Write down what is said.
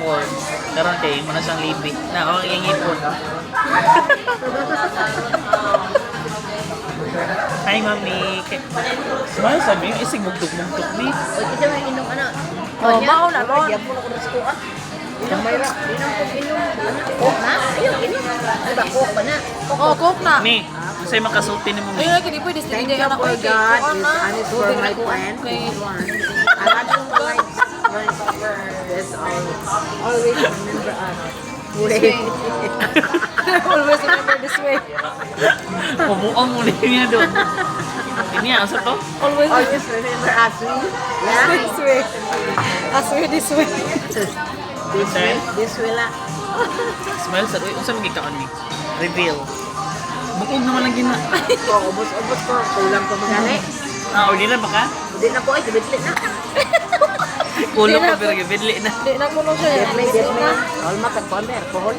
before. Karon kay mo na siyang libi. Na ako yung ipon. Hi, Mami. Smile sabi yung isig mugtog-mugtog ni. O, ito may inom ano. Oh, mao na ron. Diyan po na ko gusto ka. Inom mayra. Inom po inom. Coke na? Ayun, inom. Diba, coke ba na? Oh, coke na. Ni, masay makasulti ni mo. Ayun lagi di pwede Thank hindi you anak for ko God. And it's for my friend. Kay I love you guys. Yes, always remember us. Wait. always remember this way. Umuang muli niya doon. Ini asa to? Always Always remember us. Yeah. this way. As way this way. This way lang. Smile sa unsa man gikaon ni? Reveal. Bukog naman lang gina. Oh, ubos-ubos ko. Kulang ko magali. Ah, order na ba ka? Hindi na po ay, bibitlit na. Kulo pa pero gibidli na. Di na kuno siya. Detmate. All matag ko, Amber. Kohol.